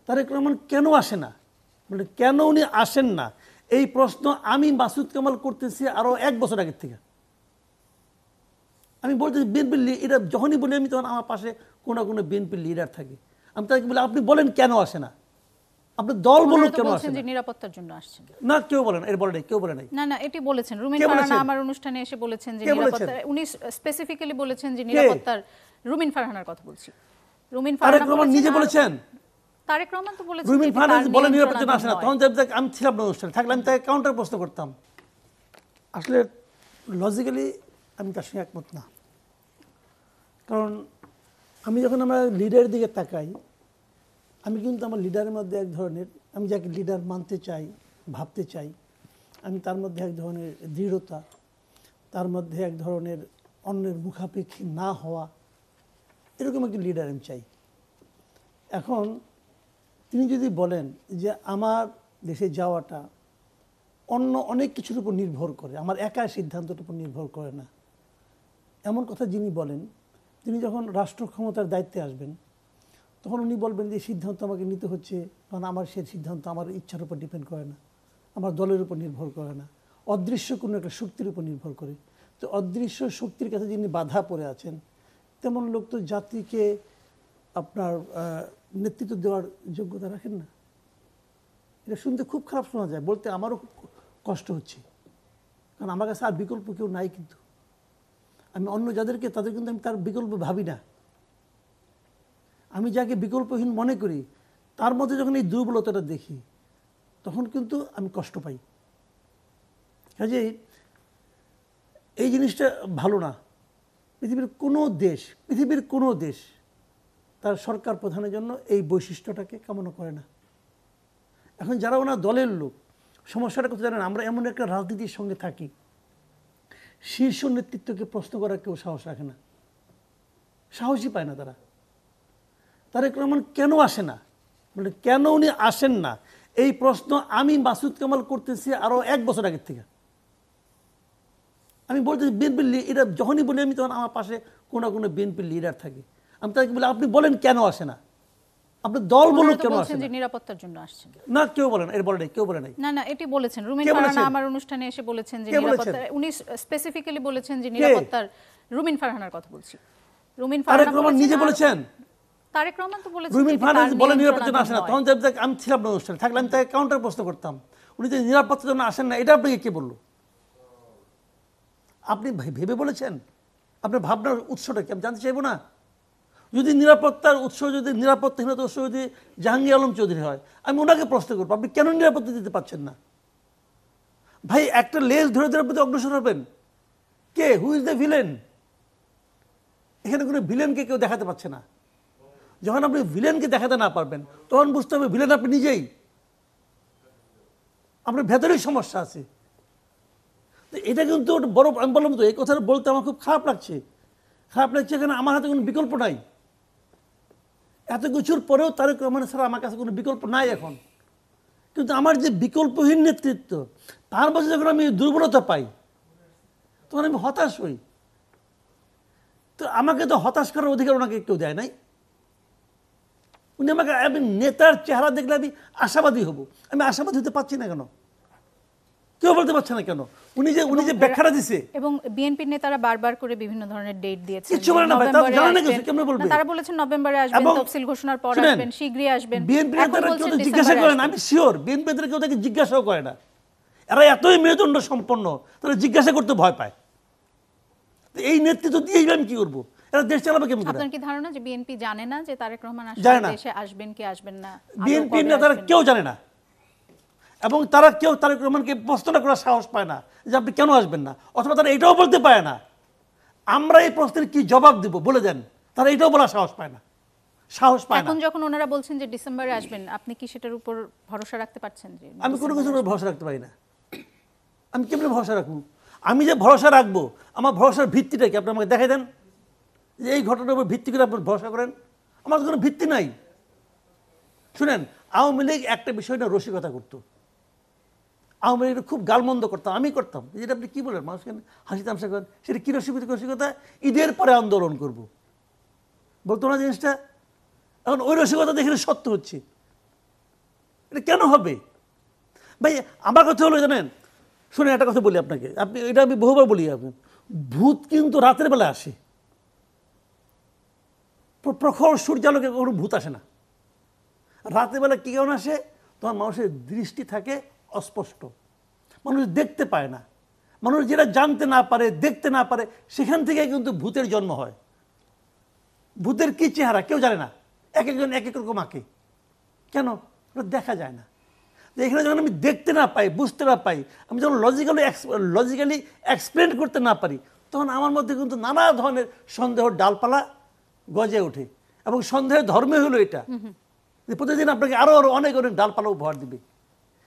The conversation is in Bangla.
তারেক রহমান কেন আসে না, মানে কেন উনি আসেন না, এই প্রশ্ন আমি মাসুদ কামাল করতেছি আরো 1 বছর আগের থেকে। আমি বলতেছি বিএনপির এটা যখনই বলি আমি তখন আমার পাশে কোনো কোনো বিএনপির লিডার থাকে। আমি তাকে বলি আপনি বলেন কেন আসে না, আপনার দল বলুন কেন আসে না। নিরাপত্তার জন্য আসছেন না, কেউ বলেন এর বলে নাই, কেউ বলে নাই। না না, এটি বলেছেন রুমিন ফারহানা আমার অনুষ্ঠানে এসে বলেছেন যে নিরাপত্তা, উনি স্পেসিফিক্যালি বলেছেন যে নিরাপত্তার, রুমিন ফারহানার কথা বলছি। রুমিন ফারহানা নিজে বলেছেন, তারেক রহমান তো বলেছেন রুমিন ফারহানা বলেন নিরাপত্তা আসে না। তখন আমি ছিলাম না অনুষ্ঠানে, থাকলে আমি তাকে কাউন্টার প্রশ্ন করতাম। আসলে লজিক্যালি আমি তার সঙ্গে একমত না, কারণ আমি যখন আমার লিডারের দিকে তাকাই, আমি কিন্তু আমার লিডারের মধ্যে এক ধরনের, আমি যাকে লিডার মানতে চাই, ভাবতে চাই, আমি তার মধ্যে এক ধরনের দৃঢ়তা, তার মধ্যে এক ধরনের অন্যের মুখাপেক্ষী না হওয়া, এরকম একটি লিডার আমি চাই। এখন তিনি যদি বলেন যে আমার দেশে যাওয়াটা অন্য অনেক কিছুর উপর নির্ভর করে, আমার একা সিদ্ধান্তের উপর নির্ভর করে না, এমন কথা যিনি বলেন, তিনি যখন রাষ্ট্র ক্ষমতার দায়িত্বে আসবেন তখন উনি বলবেন যে সিদ্ধান্ত আমাকে নিতে হচ্ছে, কারণ আমার সেই সিদ্ধান্ত আমার ইচ্ছার উপর ডিপেন্ড করে না, আমার দলের উপর নির্ভর করে না, অদৃশ্য কোনো একটা শক্তির উপর নির্ভর করে। তো অদৃশ্য শক্তির কাছে যিনি বাধা পড়ে আছেন, তেমন লোক তো জাতিকে আপনার নেতৃত্ব দেওয়ার যোগ্যতা রাখেন না। এটা শুনতে খুব খারাপ শোনা যায়, বলতে আমারও খুব কষ্ট হচ্ছে, কারণ আমার কাছে আর বিকল্প কেউ নাই। কিন্তু আমি অন্য যাদেরকে, তাদের কিন্তু আমি তার বিকল্প ভাবি না। আমি যাকে বিকল্পহীন মনে করি তার মধ্যে যখন এই দুর্বলতাটা দেখি তখন কিন্তু আমি কষ্ট পাই। কাজেই এই জিনিসটা ভালো না। পৃথিবীর কোনো দেশ তার সরকার প্রধানের জন্য এই বৈশিষ্ট্যটাকে কামনা করে না। এখন যারা ওনার দলের লোক, সমস্যাটা কথা জানেন, আমরা এমন একটা রাজনীতির সঙ্গে থাকি, শীর্ষ নেতৃত্বকে প্রশ্ন করার কেউ সাহস রাখে না, সাহসই পায় না তারা। তারেক রহমান কেন আসে না, মানে কেন উনি আসেন না, এই প্রশ্ন আমি মাসুদ কামাল করতেছি আরো 1 বছর আগের থেকে। আমি বলতেছি বিএনপির এটা যখনই বলি আমি তখন আমার পাশে কোনো কোনো বিএনপির লিডার থাকে। আমি তাকে বলি আপনি বলেন কেন আসে না, আপনার দল বলুন কেন আসে না। নিরাপত্তার জন্য আসছেন না, কেউ বলেন এর বলে নাই, কেউ বলে নাই। না না, এটি বলেছেন রুমিন ফারহানা আমার অনুষ্ঠানে এসে বলেছেন যে নিরাপত্তা, উনি স্পেসিফিক্যালি বলেছেন যে নিরাপত্তার, রুমিন ফারহানার কথা বলছি। রুমিন ফারহানা নিজে বলেছেন, তারেক রহমান তো বলেছেন রুমিন ফারহানা বলেন নিরাপত্তা আসে না। তখন আমি ছিলাম না অনুষ্ঠানে, থাকলে আমি তাকে কাউন্টার প্রশ্ন করতাম। উনি যে নিরাপত্তার জন্য আসেন না, এটা আপনাকে কে বললো? আপনি ভেবে বলেছেন? আপনার ভাবনার উৎসটা কি আমি জানতে চাইবো না? যদি নিরাপত্তার উৎস, যদি নিরাপত্তাহীনতার উৎস যদি জাহাঙ্গীর আলম চৌধুরী হয়, আমি ওনাকে প্রশ্ন করবো আপনি কেন নিরাপত্তা দিতে পারছেন না? ভাই, একটা লেজ ধরে ধরে আপনি অগ্রসর হবেন। কে, হু ইজ দ্য ভিলেন? এখানে কোনো ভিলেনকে কেউ দেখাতে পারছে না। যখন আপনি ভিলেনকে দেখাতে না পারবেন তখন বুঝতে হবে ভিলেন আপনি নিজেই, আপনার ভেতরেই সমস্যা আছে। তো এটা কিন্তু বড়, আমি বললাম তো এই কথাটা বলতে আমার খুব খারাপ লাগছে। এখানে আমার হাতে কোনো বিকল্প নাই। এত কিছুর পরেও তারেক রহমান ছাড়া আমার কাছে কোনো বিকল্প নাই এখন। কিন্তু আমার যে বিকল্পহীন নেতৃত্ব, তার মাঝে যখন আমি দুর্বলতা পাই তখন আমি হতাশ হই। তো আমাকে তো হতাশ করার অধিকার ওনাকে কেউ দেয় নাই। উনি আমাকে, আমি নেতার চেহারা দেখলে আমি আশাবাদী হব, আমি আশাবাদী হতে পারছি না কেন? কেউ বলতে পারছে না কেন? উনি যে ব্যাখ্যাটা দিছে, এবং বিএনপির নেতারা বারবার করে বিভিন্ন ধরনের ডেট দিয়েছেন, কিছু বলে না ভাই, তারা জানে না কিছু, কেমনে বলবে? তারা বলেছেন নভেম্বরে আসবেন, তফসিল ঘোষণার পর আসবেন, শীঘ্রই আসবেন। বিএনপি নেতারা কেউ জিজ্ঞাসা করে না, আমি শিওর বিএনপি নেতারা কেউ তাকে জিজ্ঞাসাও করে না। এরা এতই মেরুদণ্ড সম্পন্ন, তারা জিজ্ঞাসা করতে ভয় পায়। এই নেতৃত্ব দিয়ে আমি কি করবো? এরা দেশ চালাবে কেমন করে? আপনার কি ধারণা যে বিএনপি জানে না যে তারেক রহমান দেশে আসবেন কি আসবেন না? বিএনপি নেতারা কেউ জানে না, এবং তারা কেউ তারেক রহমানকে প্রশ্ন করার সাহস পায় না যে আপনি কেন আসবেন না, অথবা তারা এটাও বলতে পারে না আমরা এই প্রশ্নের কি জবাব দিব, বলে দেন। তারা এটাও বলার সাহস পায় না। এখন যখন ওনারা বলছেন যে ডিসেম্বরে আসবেন, আপনি কি সেটার উপর ভরসা রাখতে পারছেন? যে আমি কোনো কিছুর উপর ভরসা রাখতে পারি না। আমি কেমনে ভরসা রাখবো? আমি যে ভরসা রাখবো, আমার ভরসার ভিত্তিটা কি আপনি আমাকে দেখাই দেন যে এই ঘটনার উপর ভিত্তি করে আপনি ভরসা করেন। আমার তো কোনো ভিত্তি নাই। শুনেন, আওয়ামী লীগ একটা বিষয় না রসিকতা করতো, আওয়ামী লীগ খুব গালমন্দ করতাম, আমি করতাম। যেটা আপনি কী বলেন, মানুষকে হাসি তামসা করেন, সেটা কী রসিকতা? ঈদের পরে আন্দোলন করব বলতো না জিনিসটা। এখন ওই রসিকতা দেখে সত্য হচ্ছে। এটা কেন হবে ভাই? আমার কথা হলো জানেন, শুনে একটা কথা বলি আপনাকে, আপনি এটা আমি বহুবার বলি, আপনি ভূত কিন্তু রাতের বেলা আসে, প্রখর সূর্যালোকে কোনো ভূত আসে না। রাতের বেলা কী কারণ আসে? তখন মানুষের দৃষ্টি থাকে অস্পষ্ট, মানুষ দেখতে পায় না, মানুষ যেটা জানতে না পারে, দেখতে না পারে, সেখান থেকে কিন্তু ভূতের জন্ম হয়। ভূতের কি চেহারা কেউ জানে না, এক একজন এক এক রকম আঁকে। কেন? ওটা দেখা যায় না। তো এখানে যখন আমি দেখতে না পাই, বুঝতে না পাই, আমি যখন লজিক্যালি এক্সপ্লেন করতে না পারি, তখন আমার মধ্যে কিন্তু নানা ধরনের সন্দেহ ডালপালা গজে ওঠে। এবং সন্দেহের ধর্মে হলো এটা, যে প্রতিদিন আপনাকে আরো আরো অনেক অনেক ডালপালা উপহার দিবে।